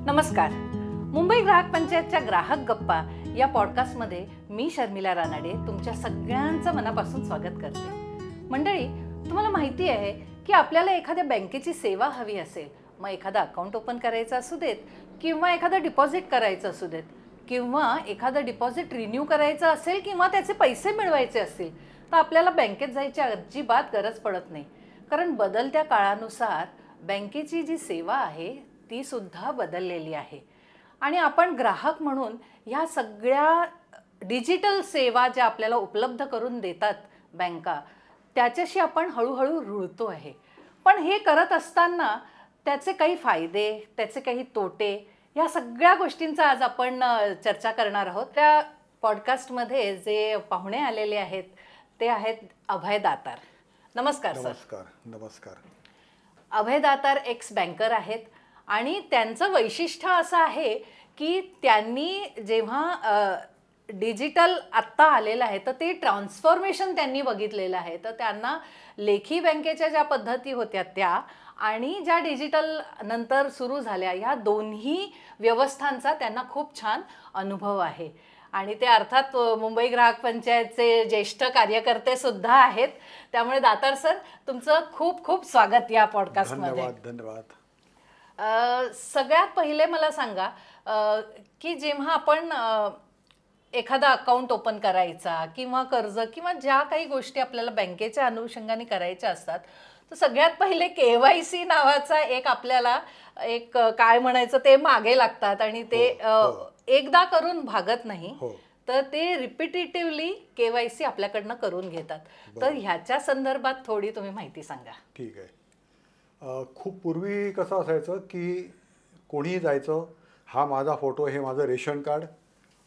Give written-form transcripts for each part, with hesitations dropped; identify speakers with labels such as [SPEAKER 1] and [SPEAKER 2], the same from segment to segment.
[SPEAKER 1] नमस्कार. मुंबई ग्राहक पंचायतच्या ग्राहक गप्पा या पॉडकास्टमध्ये मी शर्मिला रानाडे तुमच्या सगळ्यांचं मनापासून स्वागत करते. मंडळी, तुम्हाला माहिती आहे की आपल्याला एखाद्या बँकेची सेवा हवी असेल, मग एखादा अकाउंट ओपन करायचं असू देत किंवा एखादं डिपॉझिट करायचं असू देत किंवा एखादं डिपॉझिट रिन्यू करायचं असेल किंवा त्याचे पैसे मिळवायचे असतील, तर आपल्याला बँकेत जायची अजिबात गरज पडत नाही. कारण बदलत्या काळानुसार बँकेची जी सेवा आहे ती सुद्धा बदललेली आहे आणि आपण ग्राहक म्हणून ह्या सगळ्या डिजिटल सेवा ज्या आपल्याला उपलब्ध करून देतात बँका, त्याच्याशी आपण हळूहळू रुळतो आहे. पण हे करत असताना त्याचे काही फायदे, त्याचे काही तोटे, या सगळ्या गोष्टींचा आज आपण चर्चा करणार आहोत. त्या पॉडकास्टमध्ये जे पाहुणे आलेले आहेत ते आहेत अभय दातार. नमस्कार सर.
[SPEAKER 2] नमस्कार. नमस्कार.
[SPEAKER 1] अभय दातार एक्स बँकर आहेत आणि त्यांचं वैशिष्ट्य असं आहे की त्यांनी जेव्हा डिजिटल आत्ता आलेलं आहे तर ते ट्रान्सफॉर्मेशन त्यांनी बघितलेलं आहे. तर त्यांना लेखी बँकेच्या ज्या पद्धती होत्या त्या आणि ज्या डिजिटल नंतर सुरू झाल्या ह्या दोन्ही व्यवस्थांचा त्यांना खूप छान अनुभव आहे. आणि ते अर्थात मुंबई ग्राहक पंचायतचे ज्येष्ठ कार्यकर्ते सुद्धा आहेत. त्यामुळे दातार सर, तुमचं खूप खूप स्वागत या पॉडकास्टमध्ये.
[SPEAKER 2] धन्यवाद.
[SPEAKER 1] सगळ्यात पहिले मला सांगा की जेव्हा आपण एखादा अकाउंट ओपन करायचा किंवा कर्ज किंवा ज्या काही गोष्टी आपल्याला बँकेच्या अनुषंगाने करायच्या असतात, तर सगळ्यात पहिले KYC नावाचा एक आपल्याला एक काय म्हणायचं ते मागे लागतात आणि ते एकदा करून भागत नाही, तर ते रिपिटेटिव्हली KYC आपल्याकडनं करून घेतात. तर ह्याच्या संदर्भात थोडी तुम्ही माहिती सांगा.
[SPEAKER 2] ठीक आहे. खूप पूर्वी कसं असायचं की कोणीही जायचं, हा माझा फोटो, हे माझं रेशन कार्ड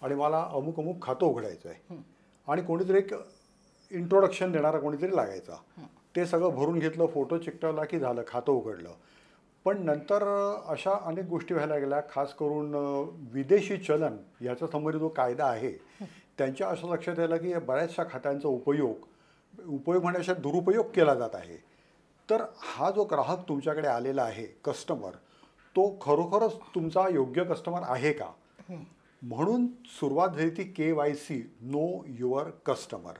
[SPEAKER 2] आणि मला अमुक अमुक खातं उघडायचं आहे आणि कोणीतरी एक इंट्रोडक्शन देणारा कोणीतरी लागायचा. ते सगळं भरून घेतलं, फोटो चिकटवला की झालं, खातं उघडलं. पण नंतर अशा अनेक गोष्टी व्हायला गेल्या, खास करून विदेशी चलन याचा संबंधित जो कायदा आहे त्यांच्या असं लक्षात आलं की बऱ्याचशा खात्यांचा उपयोग म्हणण्यापेक्षा दुरुपयोग केला जात आहे. तर हा जो ग्राहक तुमच्याकडे आलेला आहे, कस्टमर, तो खरोखरच तुमचा योग्य कस्टमर आहे का, म्हणून सुरुवात झाली ती KYC, नो युअर कस्टमर.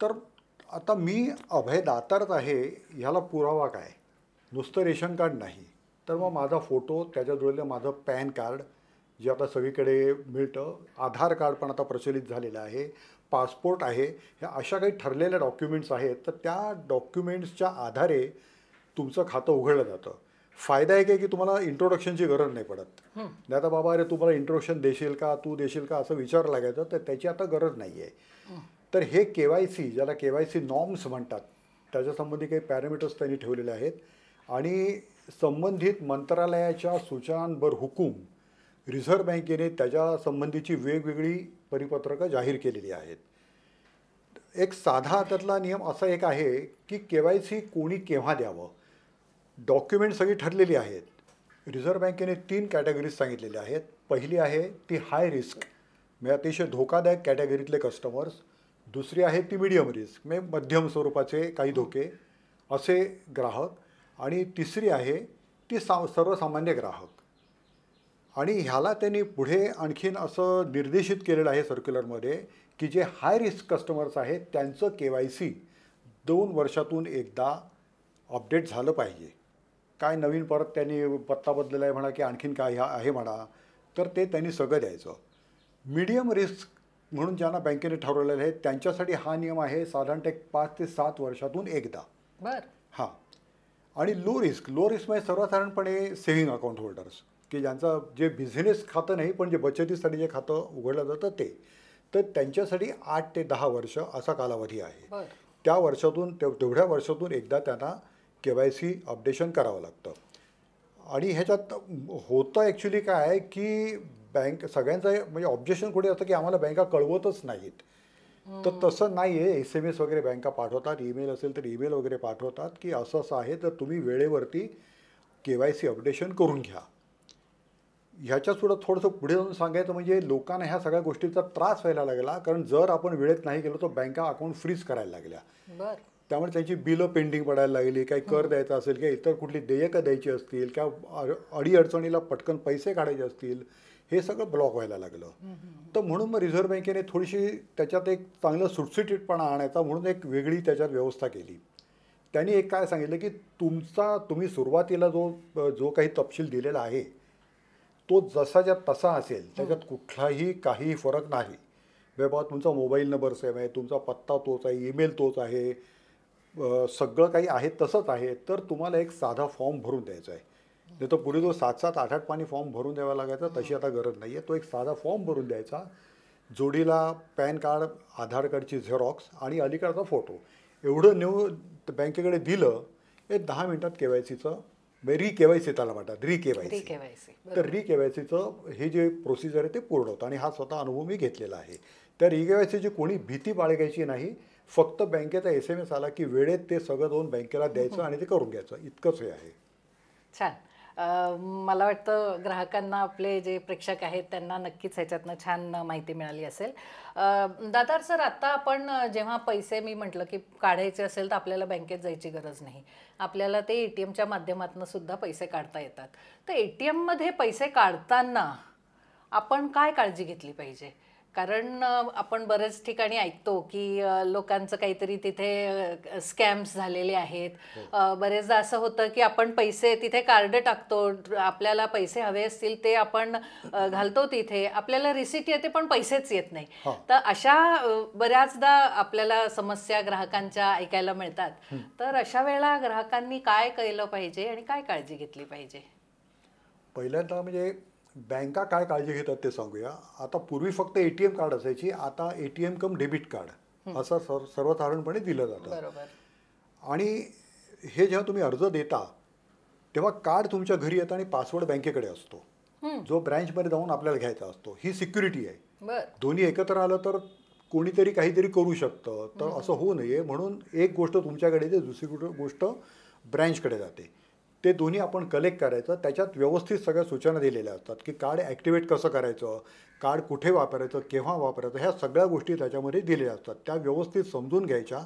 [SPEAKER 2] तर आता मी अभय दातारच आहे, ह्याला पुरावा काय? नुसतं रेशन कार्ड नाही, तर मग माझा फोटो, त्याच्या जोडलेलं माझं पॅन कार्ड जे आता सगळीकडे मिळतं, आधार कार्ड पण आता प्रचलित झालेलं आहे, पासपोर्ट आहे, ह्या अशा काही ठरलेल्या डॉक्युमेंट्स आहेत. तर त्या डॉक्युमेंट्सच्या आधारे तुमचं खातं उघडलं जातं. फायदा एक आहे की तुम्हाला इंट्रोडक्शनची गरज नाही पडत. नाही आता बाबा अरे तुम्हाला इंट्रोडक्शन देशील का, तू देशील का असं विचारायला लागायचं, तर त्याची आता गरज नाही आहे. तर हे KYC, ज्याला KYC नॉर्म्स म्हणतात, त्याच्यासंबंधी काही पॅरामीटर्स त्यांनी ठेवलेले आहेत आणि संबंधित मंत्रालयाच्या सूचनांवर हुकूम रिझर्व्ह बँकेने त्याच्या संबंधीची वेगवेगळी परिपत्रकं जाहीर केलेली आहेत. एक साधा त्यातला नियम असा एक आहे की KYC कोणी केव्हा द्यावं. डॉक्युमेंट सगळी ठरलेली आहेत. रिझर्व्ह बँकेने 3 कॅटेगरीज सांगितलेल्या आहेत. पहिली आहे ती हाय रिस्क, म्हणजे अतिशय धोकादायक कॅटेगरीतले कस्टमर्स. दुसरी आहे ती मीडियम रिस्क, म्हणजे मध्यम स्वरूपाचे काही धोके असे ग्राहक. आणि तिसरी आहे ती सर्वसामान्य ग्राहक. आणि ह्याला त्यांनी पुढे आणखीन असं निर्देशित केलेलं आहे सर्क्युलरमध्ये की जे हाय रिस्क कस्टमर्स आहेत त्यांचं KYC 2 वर्षातून एकदा अपडेट झालं पाहिजे. काय नवीन परत त्यांनी पत्ता बदललेला आहे म्हणा की आणखीन काय आहे म्हणा, तर ते त्यांनी सगळं द्यायचं. मीडियम रिस्क म्हणून ज्यांना बँकेने ठरवलेलं आहे त्यांच्यासाठी हा नियम आहे साधारणतः 5 ते 7 वर्षातून एकदा. हां. आणि लो रिस्क म्हणजे सर्वसाधारणपणे सेव्हिंग अकाउंट होल्डर्स की ज्यांचं जे बिझनेस खातं नाही पण जे बचतीसाठी जे खातं उघडलं जातं ते, तर त्यांच्यासाठी 8 ते 10 वर्ष असा कालावधी आहे. त्या वर्षातून तेवढ्या वर्षातून एकदा त्यांना KYC अपडेशन करावं लागतं. आणि ह्याच्यात होतं ॲक्च्युली काय आहे की बँक सगळ्यांचं म्हणजे ऑब्जेक्शन कुठे असतं की आम्हाला बँका कळवतच नाहीत. तर तसं नाही आहे. SMS वगैरे बँका पाठवतात, ईमेल असेल तर ईमेल वगैरे पाठवतात की असं असं आहे, तर तुम्ही वेळेवरती KYC अपडेशन करून घ्या. ह्याच्यासुद्धा थोडंसं पुढे जाऊन सांगायचं म्हणजे लोकांना ह्या सगळ्या गोष्टीचा त्रास व्हायला लागला, कारण जर आपण वेळेत नाही गेलो तर बँका अकाउंट फ्रीज करायला लागल्या. त्यामुळे त्यांची बिलं पेंडिंग पडायला लागली, काही कर द्यायचा असेल किंवा इतर कुठली देयकं द्यायची असतील किंवा अडीअडचणीला पटकन पैसे काढायचे असतील, हे सगळं ब्लॉक व्हायला लागलं. तर म्हणून मग रिझर्व्ह बँकेने थोडीशी त्याच्यात एक चांगलं सुटसुटीतपणा आणायचा म्हणून एक वेगळी त्याच्यात व्यवस्था केली. त्यांनी एक काय सांगितलं की तुम्ही सुरुवातीला जो काही तपशील दिलेला आहे तो जसाच्या तसा असेल, त्याच्यात कुठलाही काही फरक नाही. बाबा तुमचा मोबाईल नंबर सेम आहे, तुमचा पत्ता तोच आहे, ईमेल तोच आहे, सगळं काही आहे तसंच आहे, तर तुम्हाला एक साधा फॉर्म भरून द्यायचा आहे. नाही तर पूर्वी जो 7-7, 8-8 पानी फॉर्म भरून द्यावा लागायचा, तशी आता गरज नाही आहे. तो एक साधा फॉर्म भरून द्यायचा, जोडीला पॅन कार्ड, आधार कार्डची झेरॉक्स आणि अलीकडचा फोटो एवढं नेऊन बँकेकडे दिलं, एक 10 मिनिटात केवायसीचं री-केवायसी त्याला म्हणतात, री-केवायसी. तर री-केवायसीचं हे जे प्रोसिजर आहे ते पूर्ण होतं आणि हा स्वतः अनुभव मी घेतलेला आहे. त्या री-केवायसीची कोणी भीती बाळगायची नाही, फक्त बँकेचा SMS आला की वेळेत ते सगळं जाऊन बँकेला द्यायचं आणि ते करून घ्यायचं, इतकंच हे आहे.
[SPEAKER 1] छान. मला वाटतं ग्राहकांना, आपले जे प्रेक्षक आहेत त्यांना नक्कीच ह्याच्यातनं छान माहिती मिळाली असेल. दातार सर, आता आपण जेव्हा पैसे, मी म्हटलं की काढायचे असेल तर आपल्याला बँकेत जायची गरज नाही, आपल्याला ते ATMच्या माध्यमातून सुद्धा पैसे काढता येतात. तर ATMमध्ये पैसे काढताना आपण काय काळजी घेतली पाहिजे? कारण आपण बरेच ठिकाणी ऐकतो की लोकांचं काहीतरी तिथे स्कॅम्स झालेले आहेत. बरेचदा असं होतं की आपण पैसे तिथे, कार्ड टाकतो, आपल्याला पैसे हवे असतील ते आपण घालतो तिथे, आपल्याला रिसिट येते पण पैसेच येत नाही. तर अशा बऱ्याचदा आपल्याला समस्या ग्राहकांच्या ऐकायला मिळतात. तर अशा वेळेला ग्राहकांनी काय केलं पाहिजे आणि काय काळजी घेतली पाहिजे?
[SPEAKER 2] पहिल्यांदा म्हणजे बँका काय काळजी घेतात ते सांगूया. आता पूर्वी फक्त ATM कार्ड असायची, आता ATM कम डेबिट कार्ड असं सर्वसाधारणपणे दिलं जातं.
[SPEAKER 1] बरोबर.
[SPEAKER 2] आणि हे जेव्हा तुम्ही अर्ज देता तेव्हा कार्ड तुमच्या घरी येतं आणि पासवर्ड बँकेकडे असतो, जो ब्रँचमध्ये जाऊन आपल्याला घ्यायचा असतो. ही सिक्युरिटी आहे. दोन्ही एकत्र आलं तर कोणीतरी काहीतरी करू शकतं, तर असं होऊ नये म्हणून एक गोष्ट तुमच्याकडे येते, दुसरी गोष्ट ब्रँचकडे जाते. ते दोन्ही आपण कलेक्ट करायचं. त्याच्यात व्यवस्थित सगळ्या सूचना दिलेल्या असतात की कार्ड ॲक्टिवेट कसं करायचं, कार्ड कुठे वापरायचं, केव्हा वापरायचं, ह्या सगळ्या गोष्टी त्याच्यामध्ये दिलेल्या असतात. त्या व्यवस्थित समजून घ्यायच्या.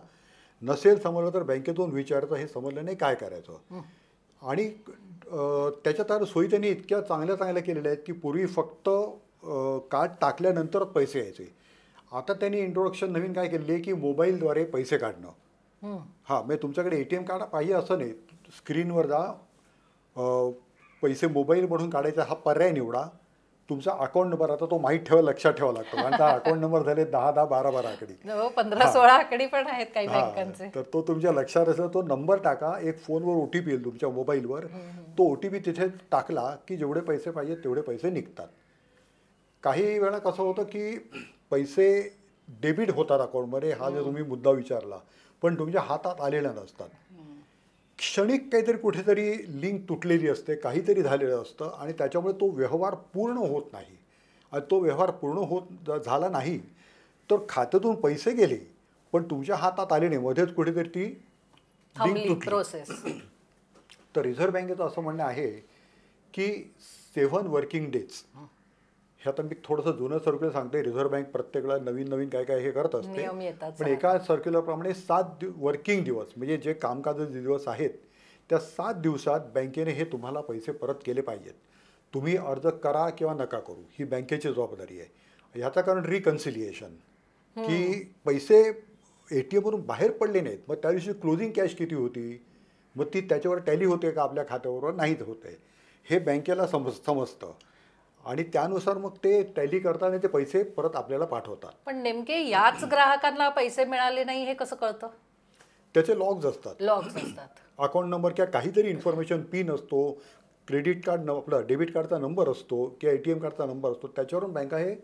[SPEAKER 2] नसेल समजलं तर बँकेतून विचारायचं, हे समजलं नाही काय करायचं. आणि त्याच्यात सोयी त्यांनी इतक्या चांगल्या केलेल्या आहेत की पूर्वी फक्त कार्ड टाकल्यानंतरच पैसे यायचे. आता त्यांनी इंट्रोडक्शन नवीन काय केलेली आहे की मोबाईलद्वारे पैसे काढणं. म्हणजे तुमच्याकडे ATM कार्ड पाहिजे असं नाही, स्क्रीनवर जा, पैसे मोबाईल म्हणून काढायचा हा पर्याय निवडा. तुमचा अकाउंट नंबर आता तो माहीत ठेवा, लक्षात ठेवा लागतो, कारण त्या अकाउंट नंबर झाले 10-10, 12-12 आकडी,
[SPEAKER 1] 15-16 आकडी पण आहेत काही बँकांचे.
[SPEAKER 2] तर तो तुमच्या लक्षात असेल, तो नंबर टाका. एक फोनवर OTP येईल तुमच्या मोबाईलवर, तो OTP तिथे टाकला की जेवढे पैसे पाहिजे तेवढे पैसे निघतात. काही वेळा कसं होतं की पैसे डेबिट होतात अकाउंटमध्ये, हा जो तुम्ही मुद्दा विचारला, पण तुमच्या हातात आलेल्या नसतात. क्षणिक काहीतरी कुठेतरी लिंक तुटलेली असते, काहीतरी झालेलं असतं आणि त्याच्यामुळे तो व्यवहार पूर्ण होत नाही. आणि तो व्यवहार पूर्ण झाला नाही तर खात्यातून पैसे गेले पण तुमच्या हातात आले नाही, मध्येच कुठेतरी ती लिंक तुटली. तर रिझर्व्ह बँकेचं असं म्हणणं आहे की 7 वर्किंग डेज, हे आता मी थोडंसं जुनं सर्क्युलर सांगते. रिझर्व्ह बँक प्रत्येकाला नवीन काय हे करत असते, पण एका सर्क्युलरप्रमाणे 7 वर्किंग दिवस, म्हणजे जे कामकाजाचे दिवस आहेत त्या 7 दिवसात बँकेने हे तुम्हाला पैसे परत केले पाहिजेत. तुम्ही अर्ज करा किंवा नका करू, ही बँकेची जबाबदारी आहे. ह्याचं कारण रिकन्सिलिएशन, की पैसे ATMवरून बाहेर पडले नाहीत, मग त्या दिवशी क्लोजिंग कॅश किती होती, मग ती त्याच्यावर टॅली होते का आपल्या खात्याबरोबर, नाहीच होते, हे बँकेला समजतं. आणि त्यानुसार मग ते टॅली करतात आणि ते पैसे परत आपल्याला पाठवतात.
[SPEAKER 1] पण नेमके याच ग्राहकांना पैसे मिळाले नाही हे कसं कळतं?
[SPEAKER 2] त्याचे लॉग्स असतात, अकाउंट नंबर किंवा काहीतरी इन्फॉर्मेशन, पिन असतो, क्रेडिट कार्ड आपला डेबिट कार्डचा नंबर असतो किंवा ATM कार्डचा नंबर असतो, त्याच्यावरून बँका हे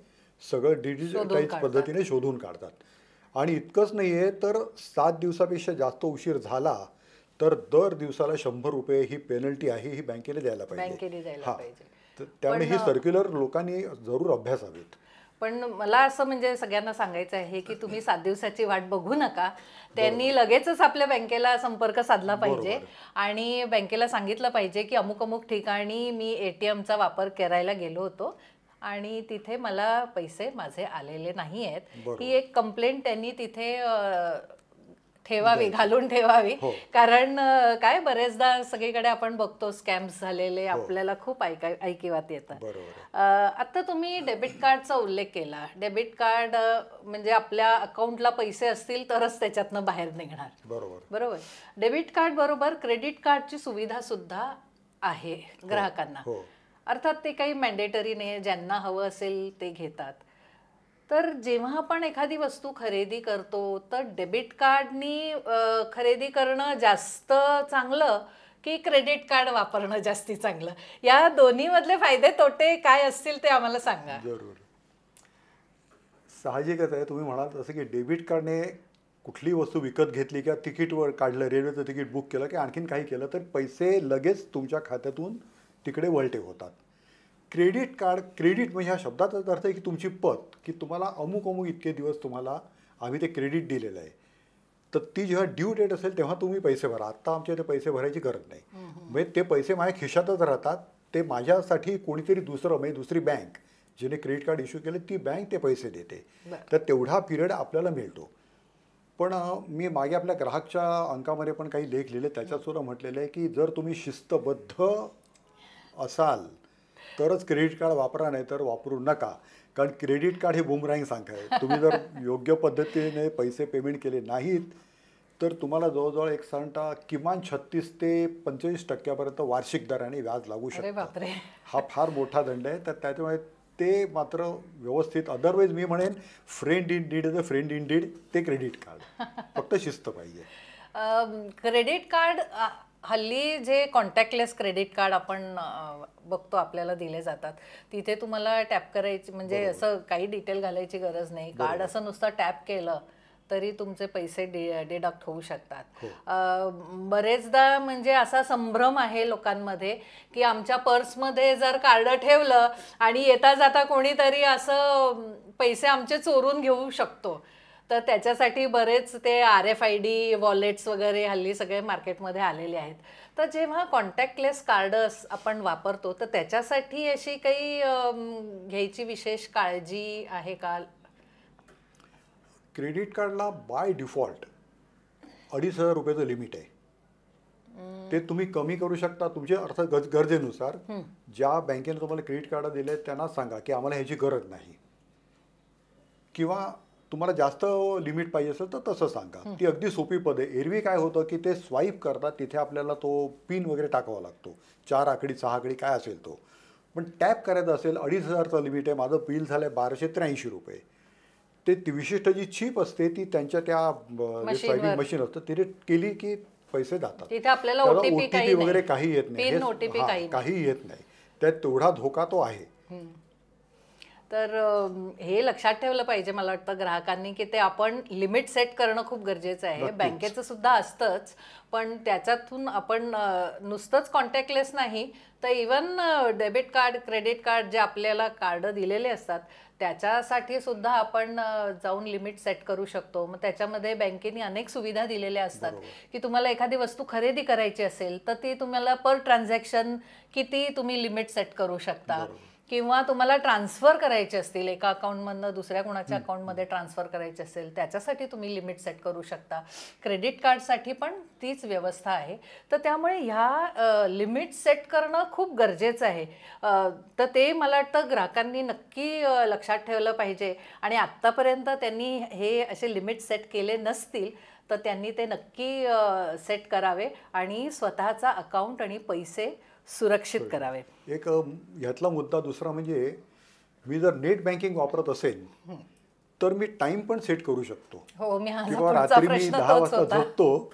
[SPEAKER 2] सगळं डिजिटलाइज पद्धतीने शोधून काढतात. आणि इतकंच नाही आहे, तर 7 दिवसापेक्षा जास्त उशीर झाला तर दर दिवसाला 100 रुपये ही पेनल्टी आहे, ही बँकेला द्यायला पाहिजे. त्यामुळे ही सर्क्युलर लोकांनी जरूर अभ्यासावीत.
[SPEAKER 1] पण मला असं म्हणजे सगळ्यांना सांगायचं आहे की तुम्ही 7 दिवसाची वाट बघू नका, त्यांनी लगेचच आपल्या बँकेला संपर्क साधला पाहिजे आणि बँकेला सांगितलं पाहिजे की अमुक ठिकाणी मी ATMचा वापर करायला गेलो होतो आणि तिथे मला पैसे माझे आलेले नाही आहेत, ही एक कंप्लेंट त्यांनी तिथे ठेवावी, घालून ठेवावी.
[SPEAKER 2] हो.
[SPEAKER 1] कारण काय बरेचदा सगळीकडे आपण बघतो स्कॅम्स झालेले आपल्याला खूप ऐकिवात येतात.
[SPEAKER 2] बरोबर.
[SPEAKER 1] आता तुम्ही डेबिट कार्डचा उल्लेख केला. डेबिट कार्ड म्हणजे आपल्या अकाउंटला पैसे असतील तरच त्याच्यातनं बाहेर निघणार. बरोबर. डेबिट कार्ड बरोबर क्रेडिट कार्डची सुविधा सुद्धा आहे ग्राहकांना. अर्थात ते काही मॅन्डेटरी नाही, ज्यांना हवं असेल ते घेतात. तर जेव्हा आपण एखादी वस्तू खरेदी करतो तर डेबिट कार्डनी खरेदी करणं जास्त चांगलं की क्रेडिट कार्ड वापरणं जास्ती चांगलं? या दोन्हीमधले फायदे तोटे काय असतील ते आम्हाला सांगा.
[SPEAKER 2] जरूर. साहजिकच आहे, तुम्ही म्हणाल तसं की डेबिट कार्डने कुठली वस्तू विकत घेतली किंवा तिकीटवर काढलं, रेल्वेचं तिकीट बुक केलं की आणखीन काही केलं तर पैसे लगेच तुमच्या खात्यातून तिकडे वळते होतात. क्रेडिट कार्ड, क्रेडिट म्हणजे ह्या शब्दाचाच अर्थ आहे की तुमची पत, की तुम्हाला अमुक अमुक इतके दिवस तुम्हाला आम्ही ते क्रेडिट दिलेलं आहे, तर ती जेव्हा ड्यू डेट असेल तेव्हा तुम्ही पैसे भरा. आत्ता आमच्या ते पैसे भरायची गरज नाही. म्हणजे ते पैसे माझ्या खिशातच राहतात. ते माझ्यासाठी कोणीतरी दुसरं, म्हणजे दुसरी बँक जिने क्रेडिट कार्ड इश्यू केले ती बँक ते पैसे देते. तर तेवढा पिरियड आपल्याला मिळतो. पण मी मागे आपल्या ग्राहकच्या अंकामध्ये पण काही लेख लिहिले, त्याच्यात सुद्धा म्हटलेलं आहे की जर तुम्ही शिस्तबद्ध असाल तरच क्रेडिट कार्ड वापरा, नाही तर वापरू नका. कारण क्रेडिट कार्ड हे बुमरँग सारखं आहे. तुम्ही जर योग्य पद्धतीने पैसे पेमेंट केले नाहीत तर तुम्हाला जवळजवळ एक साधारणतः किमान 36 ते 25% वार्षिक दराने व्याज लागू शकतं. हा फार मोठा दंड आहे. तर त्याच्यामुळे ते मात्र व्यवस्थित, अदरवाईज मी म्हणेन friend in deed is a friend in deed, ते क्रेडिट कार्ड. फक्त शिस्त पाहिजे.
[SPEAKER 1] क्रेडिट कार्ड हल्ली जे कॉन्टॅक्टलेस क्रेडिट कार्ड आपण बघतो आपल्याला दिले जातात, तिथे तुम्हाला टॅप करायची, म्हणजे असं काही डिटेल घालायची गरज नाही. कार्ड असं नुसतं टॅप केलं तरी तुमचे पैसे डिडक्ट होऊ शकतात. बरेचदा म्हणजे असा संभ्रम आहे लोकांमध्ये की आमच्या पर्समध्ये जर कार्ड ठेवलं आणि येता जाता कोणीतरी असं पैसे आमचे चोरून घेऊ शकतो. तर त्याच्यासाठी बरेच ते RFID वॉलेट्स वगैरे हल्ली सगळे मार्केटमध्ये आलेले आहेत. तर जेव्हा कॉन्टॅक्टलेस कार्ड आपण वापरतो तर त्याच्यासाठी अशी काही घ्यायची विशेष काळजी आहे का?
[SPEAKER 2] क्रेडिट कार्डला बाय डिफॉल्ट 2,500 रुपयाचं लिमिट आहे. ते तुम्ही कमी करू शकता तुमचे अर्थ गरजेनुसार. ज्या बँकेने तुम्हाला क्रेडिट कार्ड दिले त्यांना सांगा की आम्हाला ह्याची गरज नाही, किंवा तुम्हाला जास्त लिमिट पाहिजे असेल तर तसं सांगा. ती अगदी सोपी पद्धत आहे. एरवी काय होतं की ते स्वाईप करतात, तिथे आपल्याला तो पिन वगैरे टाकावा लागतो, 4 आकडी 6 आकडी काय असेल तो. पण टॅप करायचं असेल 2,500चं लिमिट आहे. माझं बिल झालं आहे 1,283 रुपये. ते विशिष्ट जी चिप असते ती त्यांच्या त्या स्वाईपिंग मशीन असतं, तिथे केली की पैसे जातात.
[SPEAKER 1] तिथे आपल्याला
[SPEAKER 2] OTP वगैरे काही येत नाही, काही येत नाही. त्यात तेवढा धोका तो आहे.
[SPEAKER 1] तर हे लक्षात ठेवलं पाहिजे मला वाटतं ग्राहकांनी की ते आपण लिमिट सेट करणं खूप गरजेचं आहे. बँकेचं सुद्धा असतंच, पण त्याच्यातून आपण नुसतंच कॉन्टॅक्टलेस नाही तर even debit card, credit card जे आपल्याला कार्ड दिलेले असतात त्याच्यासाठी सुद्धा आपण जाऊन लिमिट सेट करू शकतो. मग त्याच्यामध्ये बँकेने अनेक सुविधा दिलेल्या असतात की तुम्हाला एखादी वस्तू खरेदी करायची असेल तर ती तुम्हाला पर ट्रान्झॅक्शन किती तुम्ही लिमिट सेट करू शकता, किंवा तुम्हाला ट्रान्सफर करायचे असतील एका अकाउंटमधनं दुसऱ्या कोणाच्या अकाउंटमध्ये ट्रान्सफर करायचे असेल त्याच्यासाठी तुम्ही लिमिट सेट करू शकता. क्रेडिट कार्डसाठी पण तीच व्यवस्था आहे. तर त्यामुळे ह्या लिमिट सेट करणं खूप गरजेचं आहे. तर ते मला वाटतं ग्राहकांनी नक्की लक्षात ठेवलं पाहिजे. आणि आत्तापर्यंत त्यांनी हे असे लिमिट सेट केले नसतील तर त्यांनी ते नक्की सेट करावे आणि स्वतःचा अकाउंट आणि पैसे सुरक्षित करावे.
[SPEAKER 2] एक ह्यातला मुद्दा दुसरा म्हणजे मी जर नेट बँकिंग वापरत असेल तर मी टाइम पण सेट करू शकतो. किंवा रात्री मी 10 वाजता झोपतो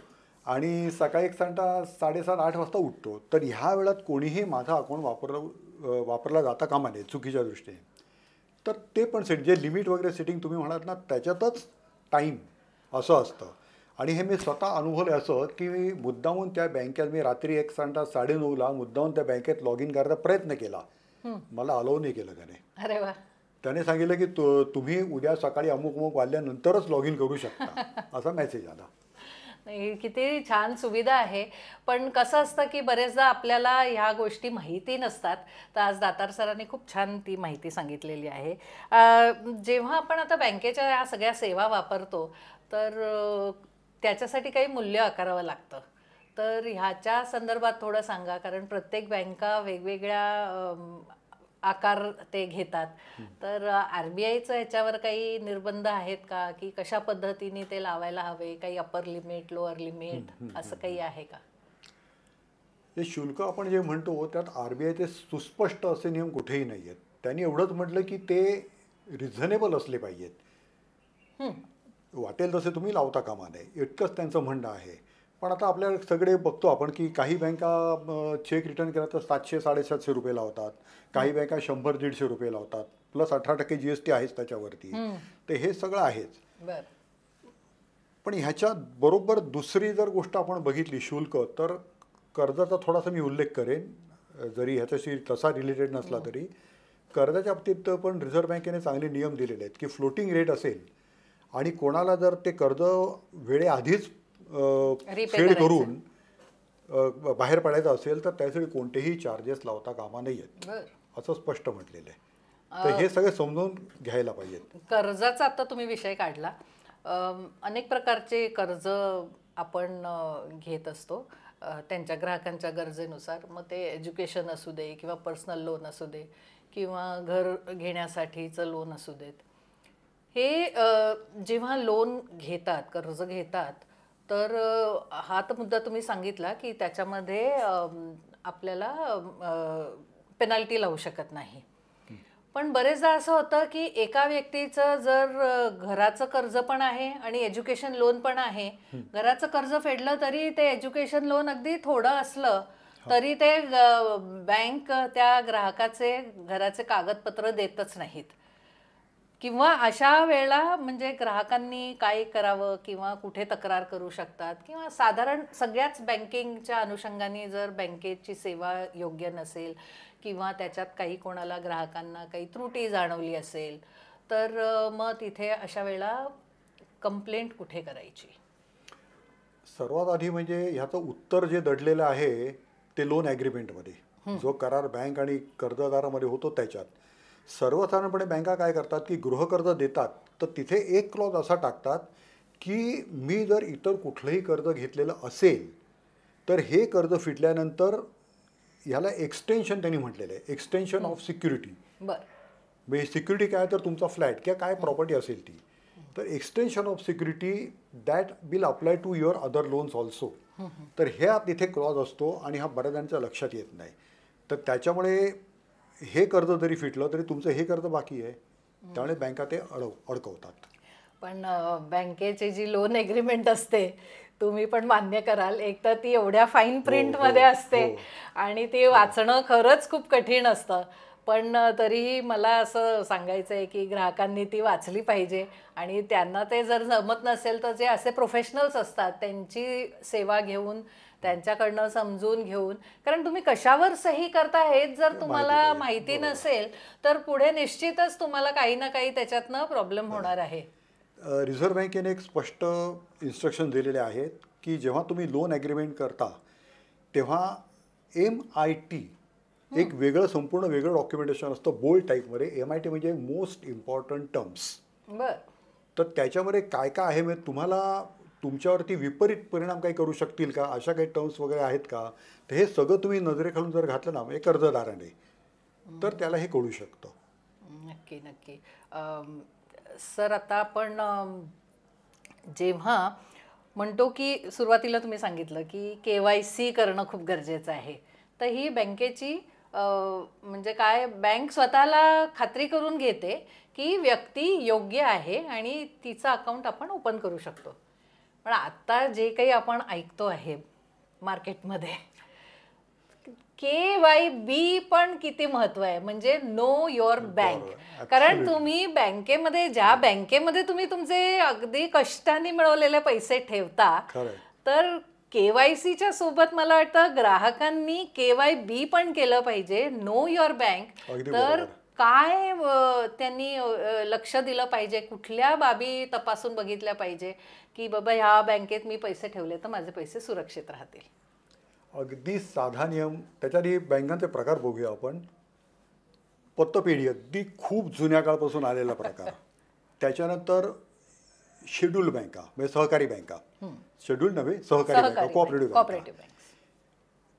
[SPEAKER 2] आणि सकाळी एक साधारणतः 7:30-8 वाजता उठतो. तर ह्या वेळात कोणीही माझा अकाउंट वापरला जाता कामा नये चुकीच्या दृष्टीने. तर ते पण सेट, जे लिमिट वगैरे सेटिंग तुम्ही म्हणाल ना त्याच्यातच टाईम असं असतं. आणि हे मी स्वतः अनुभवलं असं की मी मुद्दामून त्या बँकेत, मी रात्री एक साधारणतः 9:30ला मुद्दामून त्या बँकेत लॉग इन करायचा प्रयत्न केला. मला अलाउ नाही केलं त्याने.
[SPEAKER 1] अरे वा.
[SPEAKER 2] त्याने सांगितलं की तुम्ही उद्या सकाळी अमुक वाजल्यानंतरच लॉग इन करू शकता असा मेसेज आला.
[SPEAKER 1] किती छान सुविधा आहे. पण कसं असतं की बरेचदा आपल्याला ह्या गोष्टी माहिती नसतात. तर आज दातार सरांनी खूप छान ती माहिती सांगितलेली आहे. जेव्हा आपण आता बँकेच्या ह्या सगळ्या सेवा वापरतो तर त्याच्यासाठी काही मूल्य आकारावं लागतं. तर ह्याच्या संदर्भात थोडं सांगा, कारण प्रत्येक बँका वेगवेगळ्या आकार ते घेतात. तर RBIचं ह्याच्यावर काही निर्बंध आहेत का, की कशा पद्धतीने ते लावायला हवे? काही अपर लिमिट, लोअर लिमिट असं काही आहे का?
[SPEAKER 2] हे शुल्क आपण जे म्हणतो त्यात RBIचे सुस्पष्ट असे नियम कुठेही नाही आहेत. त्यांनी एवढंच म्हटलं की ते रिझनेबल असले पाहिजेत. वाटेल तसे तुम्ही लावता कामा नये, इतकंच त्यांचं म्हणणं आहे. पण आता आपल्या सगळे बघतो आपण की काही बँका चेक रिटर्न केला तर 700-750 रुपये लावतात, काही बँका 100-150 रुपये लावतात, प्लस 18% GST आहेच त्याच्यावरती. तर हे सगळं आहेच.
[SPEAKER 1] बरं.
[SPEAKER 2] पण ह्याच्यात बरोबर दुसरी जर गोष्ट आपण बघितली शुल्क, तर कर्जाचा थोडासा मी उल्लेख करेन, जरी ह्याच्याशी तसा रिलेटेड नसला तरी. कर्जाच्या बाबतीत पण रिझर्व्ह बँकेने चांगले नियम दिलेले आहेत की फ्लोटिंग रेट असेल आणि कोणाला जर ते कर्ज वेळेआधीच फेड करून बाहेर पडायचं असेल तर त्यासाठी कोणतेही चार्जेस लावता कामा नये असं स्पष्ट म्हटलेलं आहे. तर हे सगळे समजून घ्यायला पाहिजेत.
[SPEAKER 1] कर्जाचा आता तुम्ही विषय काढला. अनेक प्रकारचे कर्ज आपण घेत असतो त्यांच्या ग्राहकांच्या गरजेनुसार. मग ते एज्युकेशन असू दे किंवा पर्सनल लोन असू दे किंवा घर घेण्यासाठीचं लोन असू देत. हे जेव्हा लोन घेतात, कर्ज घेतात, तर हा तर मुद्दा तुम्ही सांगितला की त्याच्यामध्ये आपल्याला पेनल्टी लावू शकत नाही. पण बरेचदा असं होतं की एका व्यक्तीचं जर घराचं कर्ज पण आहे आणि एज्युकेशन लोन पण आहे, घराचं कर्ज फेडलं तरी ते एज्युकेशन लोन अगदी थोडं असलं तरी ते बँक त्या ग्राहकाचे घराचे कागदपत्र देतच नाहीत. किंवा अशा वेळेला म्हणजे ग्राहकांनी काय करावं किंवा कुठे तक्रार करू शकतात, किंवा साधारण सगळ्याच बँकिंगच्या अनुषंगाने जर बँकेची सेवा योग्य नसेल किंवा त्याच्यात काही कोणाला ग्राहकांना काही त्रुटी जाणवली असेल तर मग तिथे अशा वेळेला कंप्लेंट कुठे करायची?
[SPEAKER 2] सर्वात आधी म्हणजे ह्याचं उत्तर जे दडलेलं आहे ते लोन ॲग्रीमेंटमध्ये, जो करार बँक आणि कर्जदारामध्ये होतो त्याच्यात. सर्वसाधारणपणे बँका काय करतात की गृहकर्ज देतात तर तिथे एक क्लॉज असा टाकतात की मी जर इतर कुठलंही कर्ज घेतलेलं असेल तर हे कर्ज फिटल्यानंतर ह्याला एक्सटेन्शन त्यांनी म्हटलेलं आहे, एक्सटेन्शन ऑफ सिक्युरिटी. म्हणजे सिक्युरिटी काय तर तुमचा फ्लॅट किंवा काय प्रॉपर्टी असेल ती, तर extension of security that will apply to your other loans also. तर हे तिथे क्लॉज असतो आणि हा बऱ्याच जणांच्या लक्षात येत नाही. तर त्याच्यामुळे हे कर्ज जरी फिटलं तरी तुमचं हे कर्ज बाकी आहे, त्यामुळे बँका ते अडकवतात.
[SPEAKER 1] पण बँकेची जी लोन एग्रीमेंट असते, तुम्ही पण मान्य कराल, एक तर ती एवढ्या फाईन प्रिंटमध्ये असते आणि ती वाचणं खरंच खूप कठीण असतं. पण तरीही मला असं सांगायचं आहे की ग्राहकांनी ती वाचली पाहिजे आणि त्यांना ते जर जमत नसेल तर जे असे प्रोफेशनल्स असतात त्यांची सेवा घेऊन, त्यांच्याकडनं समजून घेऊन, कारण तुम्ही कशावर सही करता हेच जर तुम्हाला माहिती नसेल तर पुढे निश्चितच तुम्हाला काही ना काही त्याच्यातनं प्रॉब्लेम होणार आहे.
[SPEAKER 2] रिझर्व्ह बँकेने एक स्पष्ट इन्स्ट्रक्शन दिलेले आहेत की जेव्हा तुम्ही लोन ॲग्रीमेंट करता तेव्हा MIT एक वेगळं संपूर्ण वेगळं डॉक्युमेंटेशन असतं बोल्ड टाईपमध्ये. MIT म्हणजे मोस्ट इम्पॉर्टंट टर्म्स. तर त्याच्यामध्ये काय काय आहे, म्हणजे तुम्हाला तुमच्यावरती विपरीत परिणाम काही करू शकतील का, अशा काही टर्म्स वगैरे आहेत का, तर हे सगळं तुम्ही नजरेखालून जर घातलं ना म्हणजे कर्जदाराने, तर त्याला हे कळू शकतं.
[SPEAKER 1] नक्की नक्की. सर आता आपण जेव्हा म्हणतो की सुरुवातीला तुम्ही सांगितलं की KYC करणं खूप गरजेचं आहे, तर ही बँकेची म्हणजे काय, बँक स्वतःला खात्री करून घेते की व्यक्ती योग्य आहे आणि तिचं अकाउंट आपण ओपन करू शकतो. पण आता जे काही आपण ऐकतो आहे मार्केटमध्ये, KYB पण किती महत्व आहे, म्हणजे नो युअर बँक. कारण तुम्ही बँकेमध्ये, ज्या बँकेमध्ये तुम्ही तुमचे अगदी कष्टाने मिळवलेले पैसे ठेवता, तर KYCच्या सोबत मला वाटतं ग्राहकांनी KYB पण केलं पाहिजे, नो युअर बँक. तर काय त्यांनी लक्ष दिलं पाहिजे, कुठल्या बाबी तपासून बघितल्या पाहिजे की बाबा ह्या बँकेत मी पैसे ठेवले तर माझे पैसे सुरक्षित राहतील?
[SPEAKER 2] अगदी साधा नियम. त्याच्याआधी बँकांचे प्रकार बघूया आपण. पतपेढी अगदी खूप जुन्या काळापासून आलेला प्रकार. त्याच्यानंतर शेड्यूल बँका म्हणजे सहकारी बँका, शेड्यूल नव्हे सहकारी बँका, कोऑपरेटिव्ह बँका,
[SPEAKER 1] कॉपरेटिव्ह बँक.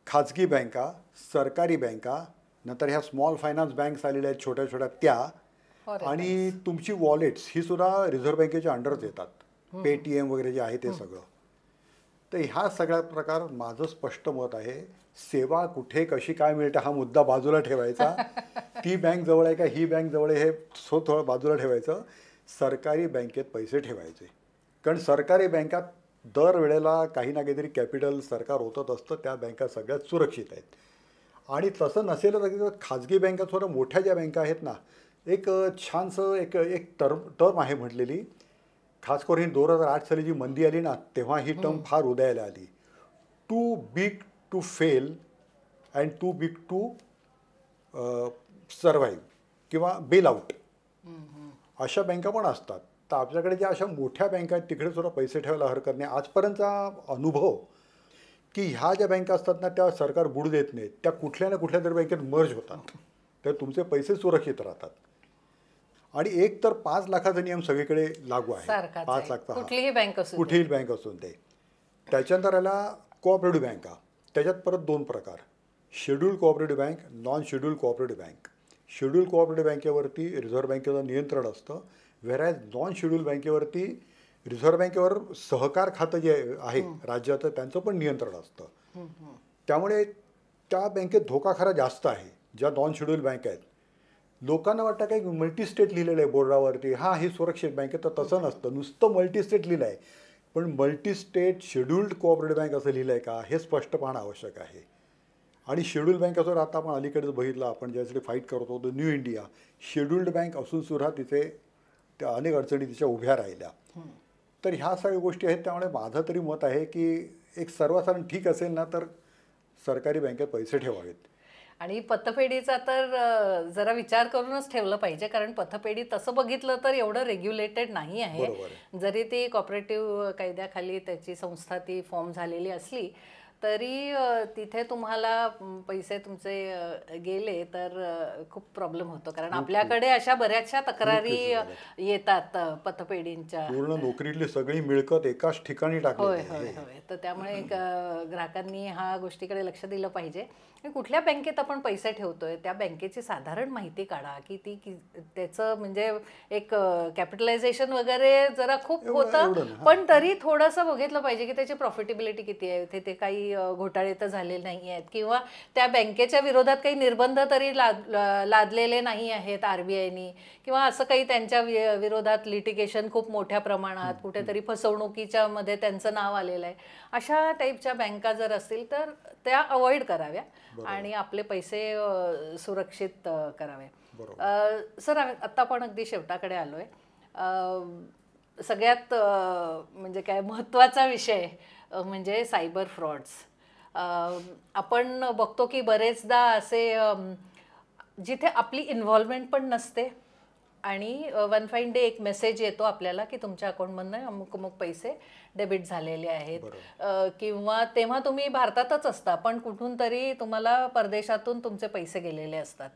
[SPEAKER 2] खाजगी बँका, सरकारी बँका, नंतर ह्या स्मॉल फायनान्स बँक्स आलेल्या आहेत छोट्या छोट्या त्या, आणि तुमची वॉलेट्स ही सुद्धा रिझर्व्ह बँकेच्या अंडरच येतात. पेटीएम वगैरे जे आहे ते सगळं. तर ह्या सगळ्या प्रकार माझं स्पष्ट मत आहे, सेवा कुठे कशी काय मिळते हा मुद्दा बाजूला ठेवायचा. ती बँक जवळ आहे का ही बँक जवळ आहे हे थोडं बाजूला ठेवायचं. सरकारी बँकेत पैसे ठेवायचे, कारण सरकारी बँकात दरवेळेला काही ना काहीतरी कॅपिटल सरकार होतच असतं. त्या बँका सगळ्यात सुरक्षित आहेत. आणि तसं नसेल तर खाजगी बँका थोड्या मोठ्या ज्या बँका आहेत ना, एक छानसं एक टर्म आहे म्हटलेली, खास करून ही 2008 साली जी मंदी आली ना तेव्हा ही टर्म फार उदयाला आली. Too big to fail and too big to survive किंवा बेल आउट, अशा बँका पण असतात. तर आपल्याकडे ज्या अशा मोठ्या बँका आहेत तिकडे सुद्धा पैसे ठेवायला हरकत नाही. आजपर्यंतचा अनुभव की ह्या ज्या बँका असतात ना त्या सरकार बुड देत नाहीत, त्या कुठल्या ना कुठल्या तरी बँकेत मर्ज होतात, तर तुमचे पैसे सुरक्षित राहतात. आणि एक तर 5 लाखाचा नियम सगळीकडे लागू आहे. 5 लाख
[SPEAKER 1] कुठलीही बँक असू
[SPEAKER 2] कुठलीही बँक असून ते. त्याच्यानंतर आला कोऑपरेटिव्ह बँका. त्याच्यात परत 2 प्रकार, schedule cooperative bank, non schedule cooperative bank. Schedule cooperative बँकेवरती रिझर्व्ह बँकेचं नियंत्रण असतं, व्हेरॅज नॉन शेड्यूल बँकेवरती रिझर्व्ह बँकेवर सहकार खातं जे आहे राज्याचं त्यांचं पण नियंत्रण असतं. त्यामुळे त्या बँकेत धोका खरा जास्त आहे ज्या नॉन शेड्यूल बँक आहेत. लोकांना वाटतं काही मल्टीस्टेट लिहिलेलं आहे बोर्डावरती, हां ही सुरक्षित बँक आहे, तर तसं नसतं. नुसतं मल्टीस्टेट लिहिलं आहे, पण मल्टीस्टेट शेड्यूल्ड कोऑपरेटिव्ह बँक असं लिहिलं आहे का हे स्पष्ट पाहणं आवश्यक आहे. आणि शेड्यूल बँक असं आता आपण अलीकडेच बघितलं, आपण ज्यासाठी फाईट करत होतो न्यू इंडिया, शेड्यूल्ड बँक असून सुद्धा तिथे त्या अनेक अडचणी तिच्या उभ्या राहिल्या. तर ह्या सगळ्या गोष्टी आहेत. त्यामुळे माझं तरी मत आहे की एक सर्वसाधारण ठीक असेल ना तर सरकारी बँकेत पैसे ठेवावेत.
[SPEAKER 1] आणि पतपेढीचा तर जरा विचार करूनच ठेवलं पाहिजे, कारण पतपेढी तसं बघितलं तर एवढं रेग्युलेटेड नाही आहे. जरी ती कॉपरेटिव्ह कायद्याखाली त्याची संस्था ती फॉर्म झालेली असली तरी तिथे तुम्हाला पैसे तुमचे गेले तर खूप प्रॉब्लेम होतो, कारण आपल्याकडे अशा बऱ्याचशा तक्रारी येतात पतपेढींच्या.
[SPEAKER 2] पूर्ण नोकरीतली सगळी मिळकत एकाच ठिकाणी टाकली.
[SPEAKER 1] होय होय होय. तर त्यामुळे ग्राहकांनी ह्या गोष्टीकडे लक्ष दिलं पाहिजे. कुठल्या बँकेत आपण पैसे ठेवतोय त्या बँकेची साधारण माहिती काढा की ती त्याचं म्हणजे एक कॅपिटलायझेशन वगैरे जरा खूप होतं, पण तरी थोडंसं बघितलं पाहिजे की त्याची प्रॉफिटेबिलिटी किती आहे, ते काही घोटाळे तर झालेले नाही आहेत, किंवा त्या बँकेच्या विरोधात काही निर्बंध तरी लादलेले नाही आहेत आरबीआयनी, किंवा असं काही त्यांच्या विरोधात लिटिगेशन खूप मोठ्या प्रमाणात कुठेतरी फसवणुकीच्या मध्ये त्यांचं नाव आलेलं आहे. अशा टाईपच्या बँका जर असतील तर त्या अवॉइड कराव्या आणि आपले पैसे सुरक्षित करावे. सर, आता आपण अगदी शेवटाकडे आलोय. सगळ्यात म्हणजे काय महत्त्वाचा विषय म्हणजे सायबर फ्रॉड्स. आपण बघतो की बरेचदा असे जिथे आपली इन्व्हॉल्वमेंट पण नसते आणि वन फाईन डे एक मेसेज येतो आपल्याला की तुमच्या अकाउंटमधनं अमुक अमुक पैसे डेबिट झालेले आहेत, किंवा तेव्हा तुम्ही भारतातच असता पण कुठून तरी तुम्हाला परदेशातून तुमचे पैसे गेलेले असतात,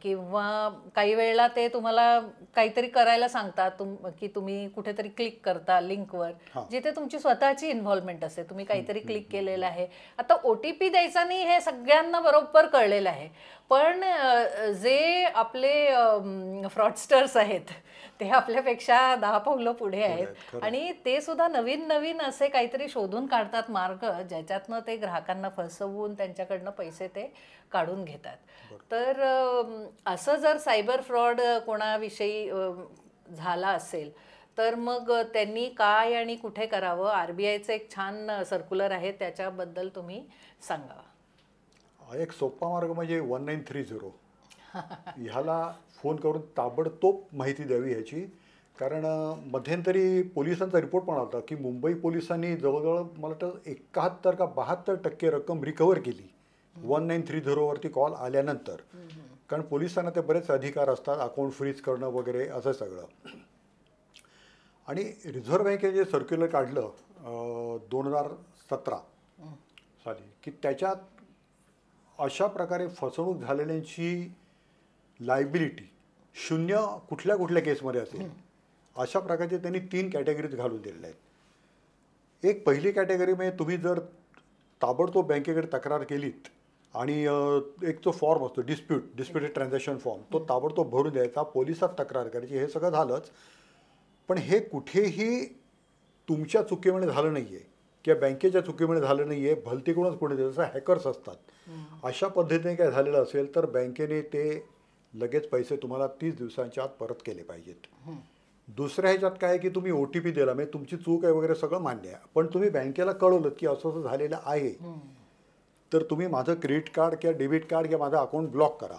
[SPEAKER 1] किंवा काही वेळेला ते तुम्हाला काहीतरी करायला सांगतात की तुम्ही कुठेतरी क्लिक करता लिंकवर जिथे तुमची स्वतःची इन्व्हॉल्वमेंट असते, तुम्ही काहीतरी क्लिक केलेलं आहे. आता OTP द्यायचा नाही हे सगळ्यांना बरोबर कळलेलं आहे, पण जे आपले फ्रॉडस्टर्स आहेत ते आपल्यापेक्षा 10 पावलं पुढे आहेत आणि ते सुद्धा नवीन नवीन असे काहीतरी शोधून काढतात मार्ग ज्याच्यातनं ते ग्राहकांना फसवून त्यांच्याकडनं पैसे ते काढून घेतात. तर असं जर सायबर फ्रॉड कोणाविषयी झाला असेल तर मग त्यांनी काय आणि कुठे करावं? RBIचं एक छान सर्क्युलर आहे, त्याच्याबद्दल तुम्ही सांगा.
[SPEAKER 2] एक सोपा मार्ग म्हणजे 1930 ह्याला फोन करून ताबडतोब माहिती द्यावी ह्याची. कारण मध्यंतरी पोलिसांचा रिपोर्ट पण आला की मुंबई पोलिसांनी जवळजवळ मला वाटतं 71 का 72% रक्कम रिकवर केली 1930 वरती कॉल आल्यानंतर. कारण पोलिसांना ते बरेच अधिकार असतात, अकाउंट फ्रीज करणं वगैरे असं सगळं. आणि रिझर्व्ह बँकेने जे सर्क्युलर काढलं 2017 साली की त्याच्यात अशा प्रकारे फसवणूक झालेल्यांची लायबिलिटी 0 कुठल्या केसमध्ये असेल अशा प्रकारचे त्यांनी 3 कॅटेगरीज घालून दिलेल्या आहेत. एक पहिली कॅटेगरीमध्ये तुम्ही जर ताबडतोब बँकेकडे तक्रार केलीत आणि एक जो फॉर्म असतो डिस्प्युटेड ट्रान्झॅक्शन फॉर्म, तो ताबडतोब भरून द्यायचा, पोलिसात तक्रार करायची, हे सगळं झालंच. पण हे कुठेही तुमच्या चुकीमुळे झालं नाही आहे किंवा बँकेच्या चुकीमुळे झालं नाही आहे, भलतीकडूनच कोणी जसं हॅकर्स असतात, अशा पद्धतीने काय झालेलं असेल तर बँकेने ते लगेच पैसे तुम्हाला 30 दिवसांच्या आत परत केले पाहिजेत. दुसऱ्या ह्याच्यात काय आहे की तुम्ही OTP दिला, म्हणजे तुमची चूक आहे वगैरे सगळं मान्य आहे, पण तुम्ही बँकेला कळवलं की असं असं झालेलं आहे, तर तुम्ही माझं क्रेडिट कार्ड किंवा डेबिट कार्ड किंवा माझं अकाउंट ब्लॉक करा.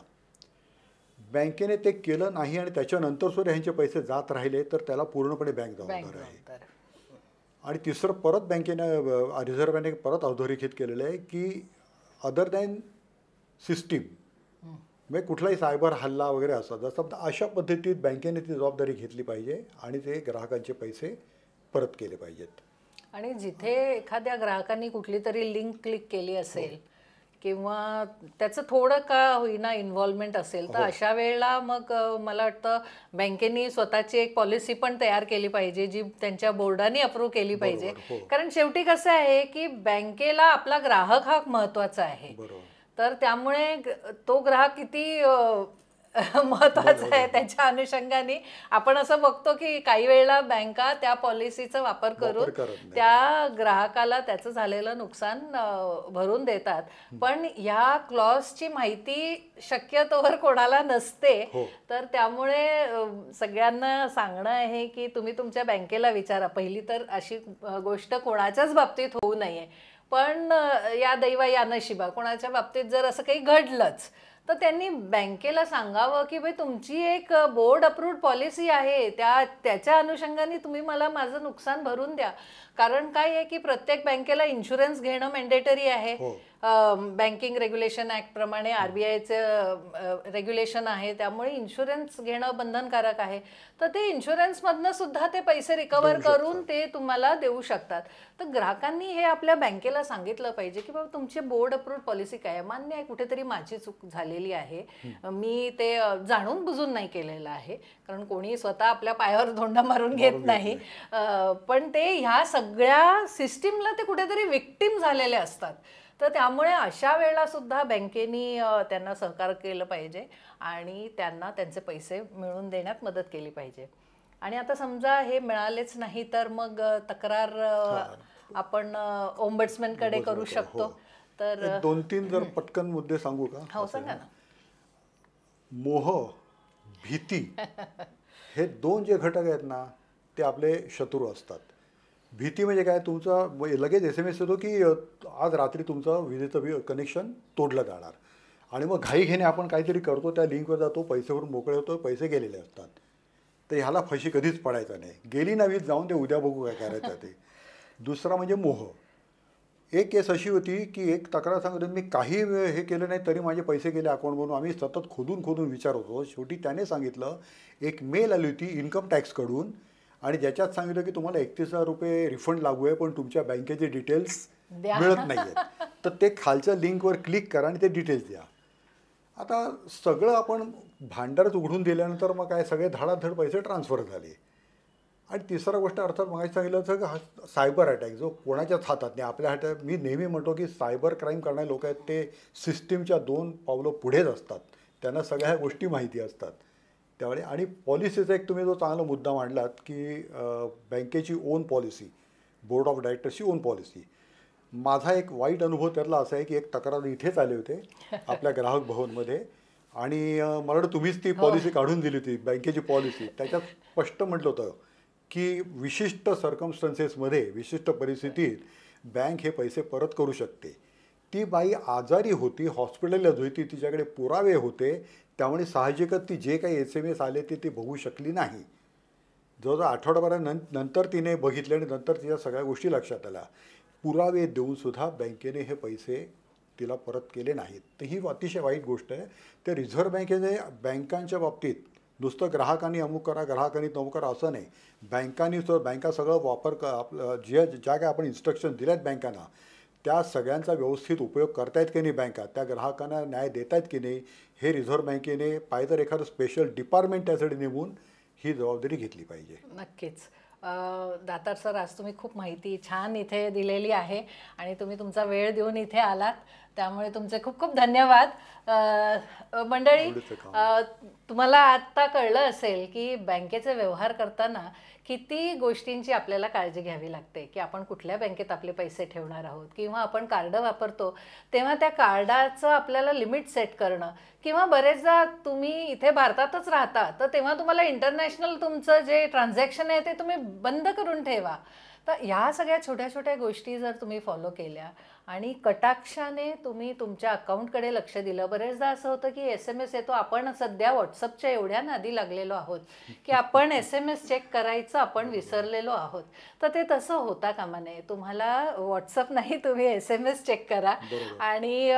[SPEAKER 2] बँकेने ते केलं नाही आणि त्याच्यानंतर सुद्धा ह्यांचे पैसे जात राहिले तर त्याला पूर्णपणे बँक जबाबदार आहे. आणि तिसरं परत बँकेने रिझर्व्ह बँकेने परत अधोरेखित केलेलं आहे की अदर दॅन सिस्टीम, म्हणजे कुठलाही सायबर हल्ला वगैरे असतात जसं अशा पद्धतीत बँकेने ती जबाबदारी घेतली पाहिजे आणि ते ग्राहकांचे पैसे परत केले पाहिजेत.
[SPEAKER 1] आणि जिथे एखाद्या ग्राहकांनी कुठली तरी लिंक क्लिक केली असेल किंवा त्याचं थोडं का होईना इन्व्हॉल्वमेंट असेल तर अशा वेळेला मग मला वाटतं बँकेनी स्वतःची एक पॉलिसी पण तयार केली पाहिजे जी त्यांच्या बोर्डाने अप्रूव्ह केली पाहिजे. कारण शेवटी कसं आहे की बँकेला आपला ग्राहक हा महत्वाचा आहे, तर त्यामुळे तो ग्राहक किती महत्वाचा आहे त्याच्या अनुषंगाने आपण असं बघतो की काही वेळेला बँका त्या पॉलिसीचा वापर करून त्या ग्राहकाला त्याचं झालेलं नुकसान भरून देतात. पण ह्या क्लॉजची माहिती शक्यतोवर कोणाला नसते, तर त्यामुळे सगळ्यांना सांगणं आहे की तुम्ही तुमच्या बँकेला विचारा. पहिली तर अशी गोष्ट कोणाच्याच बाबतीत होऊ नये, पण या दैवा या नशिबा कोणाच्या बाबतीत जर असं काही घडलंच तर त्यांनी बँकेला सांगावं की भाई तुमची एक बोर्ड अप्रूव्ड पॉलिसी आहे, त्याच्या अनुषंगाने तुम्ही मला माझं नुकसान भरून द्या. कारण काय आहे की प्रत्येक बँकेला इन्शुरन्स घेणं मॅन्डेटरी आहे. बँकिंग रेग्युलेशन ऍक्ट प्रमाणे RBIचं रेग्युलेशन आहे, त्यामुळे इन्शुरन्स घेणं बंधनकारक आहे. तर ते इन्शुरन्समधनं सुद्धा ते पैसे रिकवर करून ते तुम्हाला देऊ शकतात. तर ग्राहकांनी हे आपल्या बँकेला सांगितलं पाहिजे की बाबा तुमची बोर्ड अप्रूव्ड पॉलिसी काय आहे, मान्य आहे कुठेतरी माझी चूक झालेली आहे, मी ते जाणून बुजून नाही केलेलं आहे, कारण कोणी स्वतः आपल्या पायावर धोंडा मारून घेत नाही, पण ते ह्या सगळ्या सिस्टीमला ते कुठेतरी विक्टीम झालेले असतात. तर त्यामुळे अशा वेळेला सुद्धा बँकेनी त्यांना सहकार्य केलं पाहिजे आणि त्यांना त्यांचे पैसे मिळवून देण्यात मदत केली पाहिजे. आणि आता समजा हे मिळालेच नाही तर मग तक्रार आपण ओम्बड्समॅनकडे करू शकतो. तर
[SPEAKER 2] 2-3 जर पटकन मुद्दे सांगू का?
[SPEAKER 1] हो सांगा ना.
[SPEAKER 2] मोह, भीती हे 2 जे घटक आहेत ना ते आपले शत्रू असतात. भीती म्हणजे काय, तुमचा लगेच SMS येतो की आज रात्री तुमचं विजेचं कनेक्शन तोडलं जाणार आणि मग घाई घेणे आपण काहीतरी करतो, त्या लिंकवर जातो, पैसे भरून मोकळे होतो, पैसे गेलेले असतात. तर ह्याला फशी कधीच पडायचा नाही. गेली ना वीज जाऊन ते उद्या बघू काय करायचं ते. दुसरा म्हणजे मोह. एक केस अशी होती की एक तक्रार सांगत मी काही हे केलं नाही तरी माझे पैसे गेले अकाउंटमधून. आम्ही सतत खोदून विचार होतो. शेवटी त्याने सांगितलं, एक मेल आली होती इन्कम टॅक्सकडून आणि ज्याच्यात सांगितलं की तुम्हाला 31,000 रुपये रिफंड लागू आहे, पण तुमच्या बँकेचे डिटेल्स मिळत नाही आहेत, तर ते खालच्या लिंकवर क्लिक करा आणि ते डिटेल्स द्या. आता सगळं आपण भांडारच उघडून दिल्यानंतर मग काय सगळे धडाधड पैसे ट्रान्सफर झाले. आणि तिसरा गोष्ट अर्थात मग सांगितलं तर हा सायबर अटॅक जो कोणाच्याच हातात नाही आपल्या हातात. मी नेहमी म्हणतो की सायबर क्राईम करणारे लोक आहेत ते सिस्टीमच्या 2 पावलं पुढेच असतात, त्यांना सगळ्या ह्या गोष्टी माहिती असतात. त्यामुळे आणि पॉलिसीचा एक तुम्ही जो चांगला मुद्दा मांडलात की बँकेची ओन पॉलिसी, बोर्ड ऑफ डायरेक्टर्सची ओन पॉलिसी. माझा एक वाईट अनुभव त्यातला असा आहे की एक तक्रार इथेच आले होते आपल्या ग्राहक भवनमध्ये आणि मला वाटतं तुम्हीच ती पॉलिसी काढून दिली होती, बँकेची पॉलिसी. त्याच्यात स्पष्ट म्हटलं होतं की विशिष्ट सर्कमस्टन्सेसमध्ये, विशिष्ट परिस्थितीत बँक हे पैसे परत करू शकते. ती बाई आजारी होती, हॉस्पिटलला होती, तिच्याकडे पुरावे होते, त्यामुळे साहजिकच ती जे काही SMS आले ते बघू शकली नाही. जवळजवळ आठवडाभरानंतर तिने बघितले आणि नंतर तिच्या सगळ्या गोष्टी लक्षात आल्या. पुरावे देऊनसुद्धा बँकेने हे पैसे तिला परत केले नाहीत. तर ही अतिशय वाईट गोष्ट आहे. ते रिझर्व्ह बँकेने बँकांच्या बाबतीत नुसतं ग्राहकांनी अमुक करा, ग्राहकांनी तमुक करा असं नाही. बँका सगळं वापर आपलं ज्या काय आपण इन्स्ट्रक्शन दिल्यात बँकांना त्या सगळ्यांचा व्यवस्थित उपयोग करतायत की नाही बँका, त्या ग्राहकांना न्याय देत आहेत की नाही, हे रिझर्व्ह बँकेने पाहिजे तर एखादं स्पेशल डिपार्टमेंट त्यासाठी नेमून ही जबाबदारी घेतली पाहिजे.
[SPEAKER 1] नक्कीच. दातार सर, आज तुम्ही खूप माहिती छान इथे दिलेली आहे आणि तुम्ही तुमचा वेळ देऊन इथे आलात, त्यामुळे तुमचे खूप खूप धन्यवाद. मंडळी, तुम्हाला आता कळलं असेल की बँकेचे व्यवहार करताना किती गोष्टींची आपल्याला काळजी घ्यावी लागते, की आपण कुठल्या बँकेत आपले पैसे ठेवणार आहोत, किंवा आपण कार्ड वापरतो तेव्हा त्या कार्डाचं आपल्याला लिमिट सेट करणं, किंवा बरेचदा तुम्ही इथे भारतातच राहता तर तेव्हा तुम्हाला इंटरनॅशनल तुमचं जे ट्रान्झॅक्शन आहे ते तुम्ही बंद करून ठेवा. तर ह्या सगळ्या छोट्या छोट्या गोष्टी जर तुम्ही फॉलो केल्या आणि कटाक्षाने तुम्ही तुमच्या अकाउंटकडे लक्ष दिलं. बरेचदा असं होतं की SMS येतो, आपण सध्या व्हॉट्सअपच्या एवढ्या नादी लागलेलो आहोत की आपण SMS चेक करायचं आपण विसरलेलो आहोत. तर ते तसं होता कामा नये. तुम्हाला व्हॉट्सअप नाही, तुम्ही SMS चेक करा आणि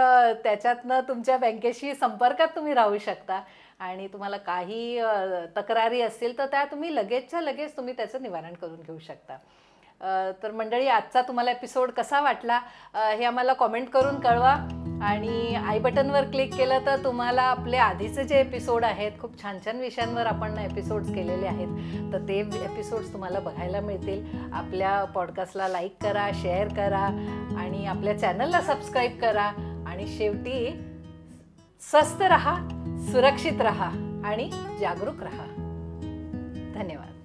[SPEAKER 1] त्याच्यातनं तुमच्या बँकेशी संपर्कात तुम्ही राहू शकता. आणि तुम्हाला काही तक्रारी असतील तर त्या तुम्ही लगेचच्या लगेच तुम्ही त्याचं निवारण करून घेऊ शकता. तर मंडळी, आजचा तुम्हाला एपिसोड कसा वाटला हे आम्हाला कॉमेंट करून कळवा. आणि आय बटनवर क्लिक केलं तर तुम्हाला आपले आधीचे जे एपिसोड आहेत, खूप छान छान विषयांवर आपण एपिसोड्स केलेले आहेत, तर ते एपिसोड्स तुम्हाला बघायला मिळतील. आपल्या पॉडकास्टला लाईक करा, शेअर करा आणि आपल्या चॅनलला सबस्क्राईब करा. आणि शेवटी स्वस्थ रहा, सुरक्षित रहा आणि जागरूक रहा. धन्यवाद.